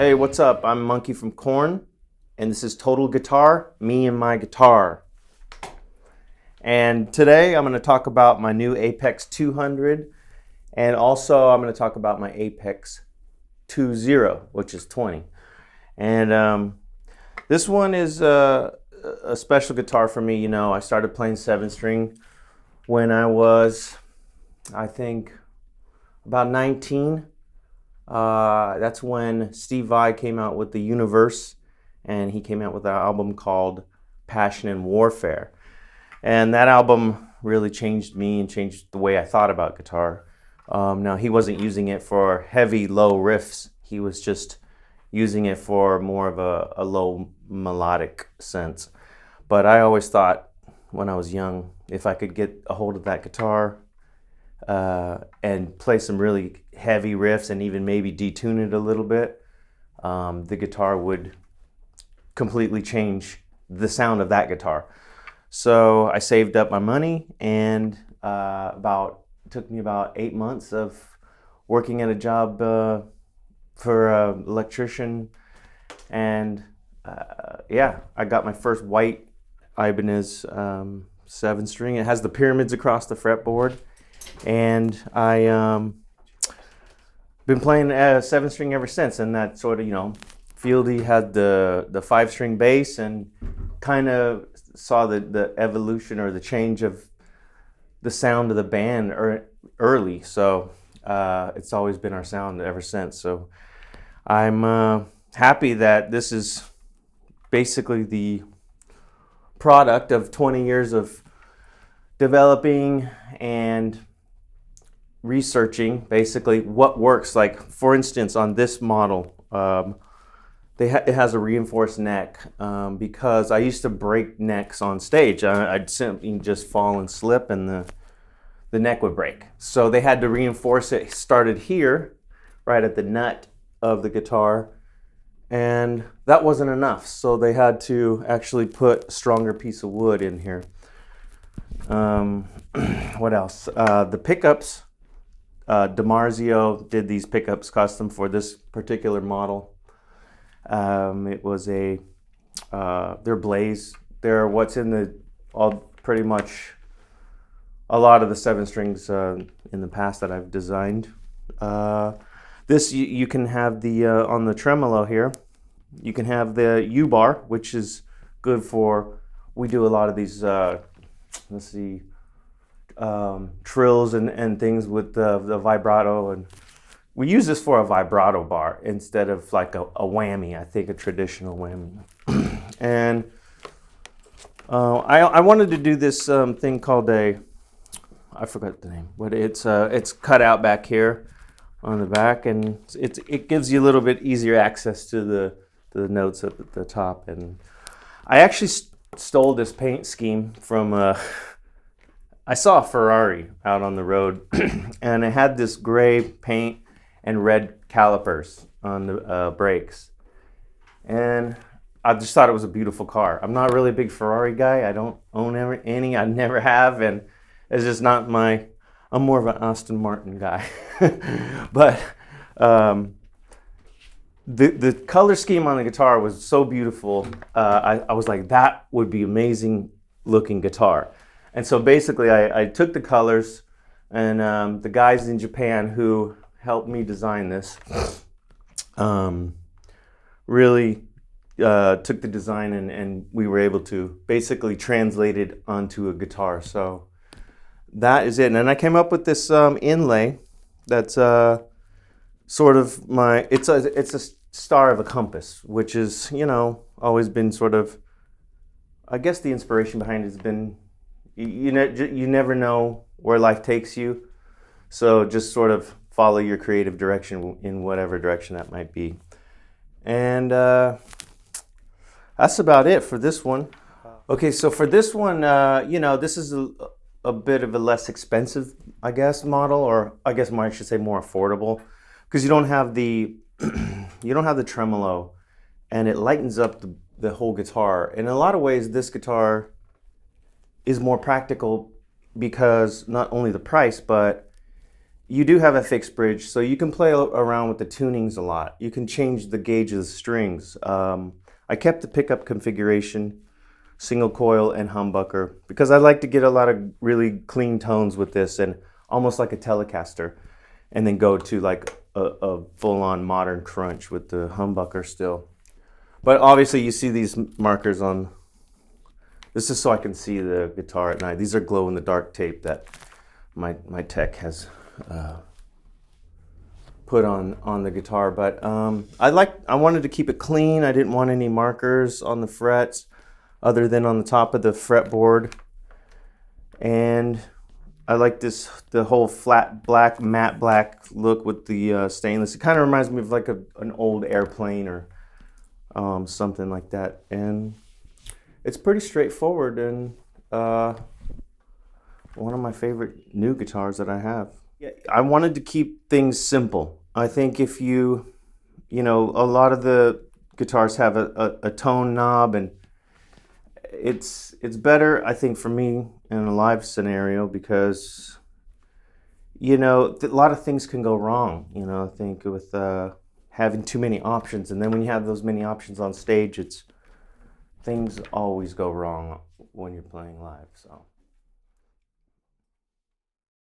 Hey, what's up? I'm Monkey from Korn, and this is Total Guitar, me and my guitar. And today I'm going to talk about my new APEX200, and also I'm going to talk about my APEX20, which is 20. And this one is a special guitar for me. You know, I started playing 7-string when I was, I think, about 19. That's when Steve Vai came out with The Universe, and he came out with an album called Passion and Warfare. And that album really changed me and changed the way I thought about guitar. Now, he wasn't using it for heavy, low riffs. He was just using it for more of a low melodic sense. But I always thought when I was young, if I could get a hold of that guitar and play some really heavy riffs and even maybe detune it a little bit, the guitar would completely change the sound of that guitar. So I saved up my money, and it took me about 8 months of working at a job for an electrician, and yeah, I got my first white Ibanez 7-string. It has the pyramids across the fretboard. And I been playing 7-string ever since, and that sort of, Fieldy had the 5-string bass, and kind of saw the evolution or the change of the sound of the band early. So it's always been our sound ever since. So I'm happy that this is basically the product of 20 years of developing and researching basically what works. Like, for instance, on this model, it has a reinforced neck because I used to break necks on stage. I'd simply just fall and slip, and the neck would break. So they had to reinforce it. It started here, right at the nut of the guitar, and that wasn't enough. So they had to actually put a stronger piece of wood in here. What else? The pickups. DiMarzio did these pickups custom for this particular model. It was they're Blaze. They're what's in pretty much a lot of the 7-strings in the past that I've designed. This you can have the on the tremolo here. You can have the U-bar, which is good for. We do a lot of these. Let's see. Trills and things with the vibrato, and we use this for a vibrato bar instead of like a whammy. I think a traditional whammy. And I wanted to do this thing called I forgot the name, but it's cut out back here on the back, and it gives you a little bit easier access to the notes up at the top. And I actually stole this paint scheme from I saw a Ferrari out on the road, and it had this gray paint and red calipers on the brakes. And I just thought it was a beautiful car. I'm not really a big Ferrari guy. I don't own any. I never have, and it's just not I'm more of an Aston Martin guy. But the color scheme on the guitar was so beautiful. I was like, that would be amazing looking guitar. And so basically I took the colors, and the guys in Japan who helped me design this really took the design, and we were able to basically translate it onto a guitar. So that is it. And then I came up with this inlay that's sort of it's a star of a compass, which is, always been sort of, I guess the inspiration behind it has been, you never know where life takes you, so just sort of follow your creative direction in whatever direction that might be. And that's about it for this one. Okay, so for this one, this is a bit of a less expensive, I guess, model, or I guess I should say more affordable, because you don't have the tremolo, and it lightens up the whole guitar. In a lot of ways, this guitar is more practical because not only the price, but you do have a fixed bridge, so you can play around with the tunings a lot. You can change the gauge of the strings. I kept the pickup configuration, single coil and humbucker, because I like to get a lot of really clean tones with this and almost like a Telecaster, and then go to like a full-on modern crunch with the humbucker still. But obviously you see these markers on, this is so I can see the guitar at night. These are glow-in-the-dark tape that my tech has put on the guitar. But I wanted to keep it clean. I didn't want any markers on the frets other than on the top of the fretboard. And I like the whole flat black, matte black look with the stainless. It kind of reminds me of like an old airplane or something like that. And it's pretty straightforward, and one of my favorite new guitars that I have. Yeah, I wanted to keep things simple. I think if you know, a lot of the guitars have a tone knob, and it's better, I think, for me in a live scenario, because you know, a lot of things can go wrong. You know, I think with having too many options, and then when you have those many options on stage, things always go wrong when you're playing live. So.